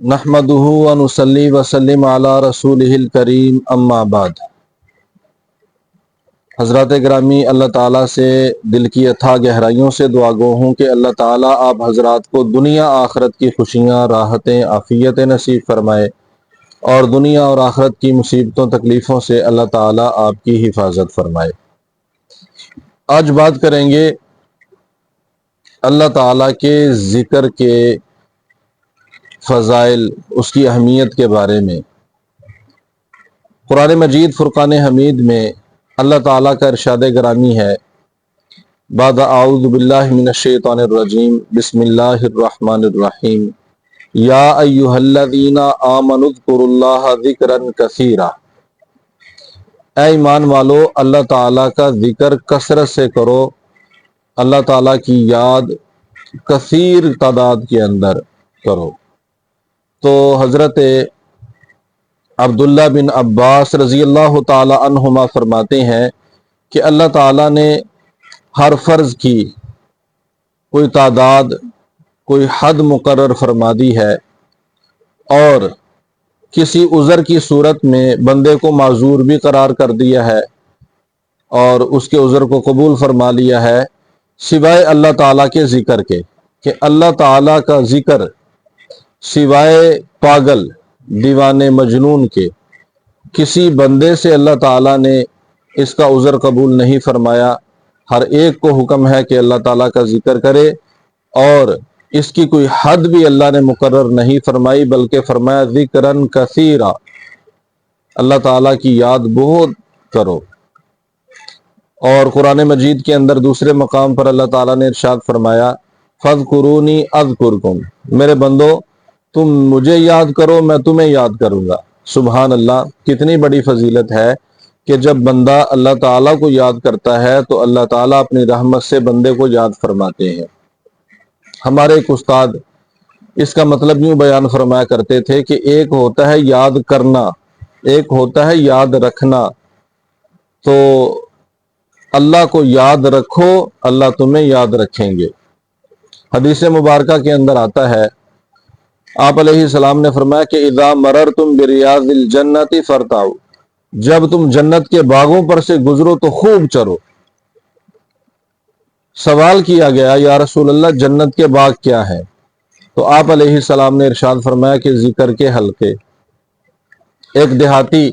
نحمدہ و نصلی وسلم علی رسولہ الکریم اما بعد۔ حضرات گرامی، اللہ تعالیٰ سے دل کی اتھا گہرائیوں سے دعا گو ہوں کہ اللہ تعالیٰ آپ حضرات کو دنیا آخرت کی خوشیاں، راحتیں، عافیتیں نصیب فرمائے اور دنیا اور آخرت کی مصیبتوں تکلیفوں سے اللہ تعالیٰ آپ کی حفاظت فرمائے۔ آج بات کریں گے اللہ تعالیٰ کے ذکر کے فضائل، اس کی اہمیت کے بارے میں۔ قرآن مجید فرقان حمید میں اللہ تعالیٰ کا ارشاد گرامی ہے، بعد اعوذ باللہ من الشیطان الرجیم، بسم اللہ الرحمن الرحیم، یا ایہا الذین آمنوا اذکروا اللہ ذکرا کثیرا۔ اے ایمان والو، اللہ تعالیٰ کا ذکر کثرت سے کرو، اللہ تعالیٰ کی یاد کثیر تعداد کے اندر کرو۔ تو حضرت عبداللہ بن عباس رضی اللہ تعالی عنہما فرماتے ہیں کہ اللہ تعالیٰ نے ہر فرض کی کوئی تعداد، کوئی حد مقرر فرما دی ہے، اور کسی عذر کی صورت میں بندے کو معذور بھی قرار کر دیا ہے اور اس کے عذر کو قبول فرما لیا ہے، سوائے اللہ تعالیٰ کے ذکر کے، کہ اللہ تعالیٰ کا ذکر سوائے پاگل، دیوانے، مجنون کے کسی بندے سے اللہ تعالیٰ نے اس کا عذر قبول نہیں فرمایا۔ ہر ایک کو حکم ہے کہ اللہ تعالیٰ کا ذکر کرے، اور اس کی کوئی حد بھی اللہ نے مقرر نہیں فرمائی، بلکہ فرمایا ذکرن کثیرا، اللہ تعالیٰ کی یاد بہت کرو۔ اور قرآن مجید کے اندر دوسرے مقام پر اللہ تعالیٰ نے ارشاد فرمایا فاذکرونی اذکرکم، میرے بندو تم مجھے یاد کرو، میں تمہیں یاد کروں گا۔ سبحان اللہ، کتنی بڑی فضیلت ہے کہ جب بندہ اللہ تعالیٰ کو یاد کرتا ہے تو اللہ تعالیٰ اپنی رحمت سے بندے کو یاد فرماتے ہیں۔ ہمارے ایک استاد اس کا مطلب یوں بیان فرمایا کرتے تھے کہ ایک ہوتا ہے یاد کرنا، ایک ہوتا ہے یاد رکھنا۔ تو اللہ کو یاد رکھو، اللہ تمہیں یاد رکھیں گے۔ حدیث مبارکہ کے اندر آتا ہے، آپ علیہ السلام نے فرمایا کہ اذا مررتم بریاض الجنت فرتعوا، جب تم جنت کے باغوں پر سے گزرو تو خوب چرو۔ سوال کیا گیا یا رسول اللہ جنت کے باغ کیا ہیں؟ تو آپ علیہ السلام نے ارشاد فرمایا کہ ذکر کے حلقے۔ ایک دیہاتی،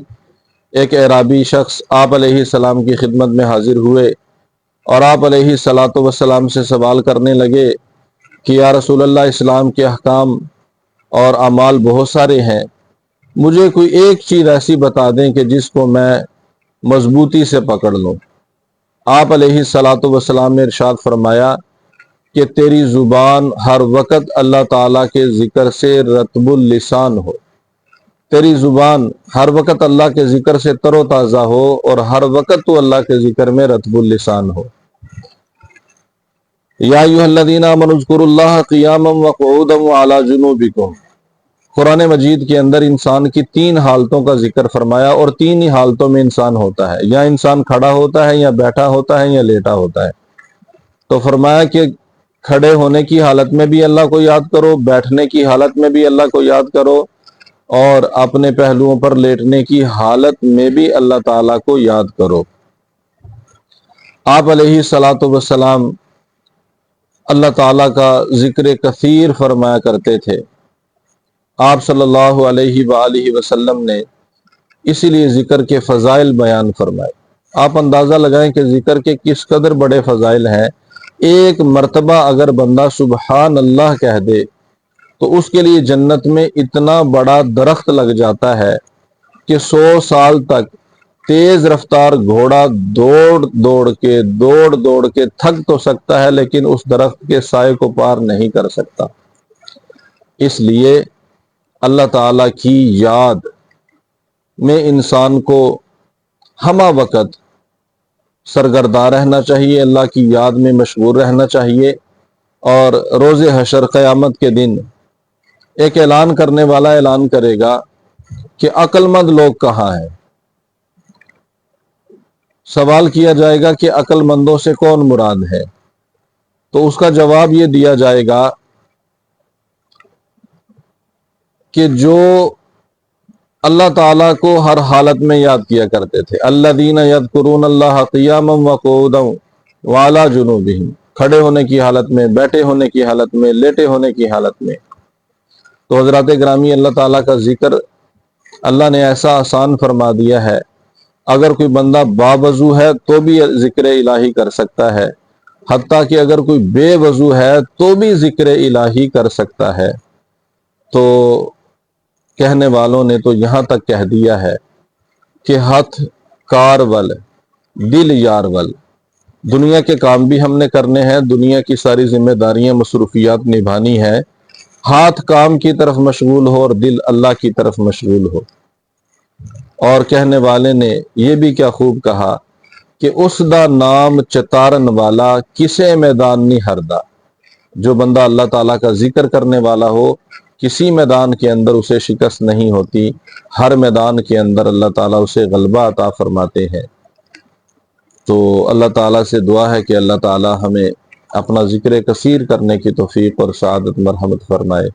ایک اعرابی شخص آپ علیہ السلام کی خدمت میں حاضر ہوئے اور آپ علیہ السلام سے سوال کرنے لگے کہ یا رسول اللہ، اسلام کے احکام اور اعمال بہت سارے ہیں، مجھے کوئی ایک چیز ایسی بتا دیں کہ جس کو میں مضبوطی سے پکڑ لوں۔ آپ علیہ السلام نے ارشاد فرمایا کہ تیری زبان ہر وقت اللہ تعالیٰ کے ذکر سے رطب اللسان ہو، تیری زبان ہر وقت اللہ کے ذکر سے تر و تازہ ہو، اور ہر وقت تو اللہ کے ذکر میں رطب اللسان ہو۔ یا ایھا الذین آمنوا اذکروا اللہ قیاما وقعودا وعلی جنوبکم، قرآن مجید کے اندر انسان کی تین حالتوں کا ذکر فرمایا، اور تین ہی حالتوں میں انسان ہوتا ہے، یا انسان کھڑا ہوتا ہے، یا بیٹھا ہوتا ہے، یا لیٹا ہوتا ہے۔ تو فرمایا کہ کھڑے ہونے کی حالت میں بھی اللہ کو یاد کرو، بیٹھنے کی حالت میں بھی اللہ کو یاد کرو، اور اپنے پہلوؤں پر لیٹنے کی حالت میں بھی اللہ تعالیٰ کو یاد کرو۔ آپ علیہ السلام اللہ تعالیٰ کا ذکر کثیر فرمایا کرتے تھے۔ آپ صلی اللہ علیہ وآلہ وسلم نے اسی لیے ذکر کے فضائل بیان فرمائے۔ آپ اندازہ لگائیں کہ ذکر کے کس قدر بڑے فضائل ہیں۔ ایک مرتبہ اگر بندہ سبحان اللہ کہہ دے تو اس کے لیے جنت میں اتنا بڑا درخت لگ جاتا ہے کہ 100 سال تک تیز رفتار گھوڑا دوڑ دوڑ کے تھک تو سکتا ہے، لیکن اس درخت کے سائے کو پار نہیں کر سکتا۔ اس لیے اللہ تعالیٰ کی یاد میں انسان کو ہمہ وقت سرگرداں رہنا چاہیے، اللہ کی یاد میں مشغول رہنا چاہیے۔ اور روز حشر، قیامت کے دن، ایک اعلان کرنے والا اعلان کرے گا کہ عقل مند لوگ کہاں ہیں؟ سوال کیا جائے گا کہ عقل مندوں سے کون مراد ہے؟ تو اس کا جواب یہ دیا جائے گا کہ جو اللہ تعالیٰ کو ہر حالت میں یاد کیا کرتے تھے. الذین یذکرون اللہ قیاما وقعودا وعلی جنوبہم، کھڑے ہونے کی حالت میں، بیٹھے ہونے کی حالت میں، لیٹے ہونے کی حالت میں. تو حضرات گرامی، اللہ تعالیٰ کا ذکر اللہ نے ایسا آسان فرما دیا ہے. اگر کوئی بندہ باوضو ہے تو بھی ذکر الہی کر سکتا ہے، حتیٰ کہ اگر کوئی بے وضو ہے تو بھی ذکر الہی کر سکتا ہے. تو کہنے والوں نے تو یہاں تک کہہ دیا ہے کہ ہاتھ کار ول دل یار ول، دنیا کے کام بھی ہم نے کرنے ہیں، دنیا کی ساری ذمہ داریاں مصروفیات نبھانی ہے، ہاتھ کام کی طرف مشغول ہو اور دل اللہ کی طرف مشغول ہو. اور کہنے والے نے یہ بھی کیا خوب کہا کہ اس دا نام چتارن والا کسے میدان نہیں ہردا. جو بندہ اللہ تعالیٰ کا ذکر کرنے والا ہو، کسی میدان کے اندر اسے شکست نہیں ہوتی، ہر میدان کے اندر اللہ تعالیٰ اسے غلبہ عطا فرماتے ہیں. تو اللہ تعالیٰ سے دعا ہے کہ اللہ تعالیٰ ہمیں اپنا ذکر کثیر کرنے کی توفیق اور سعادت مرحمت فرمائے.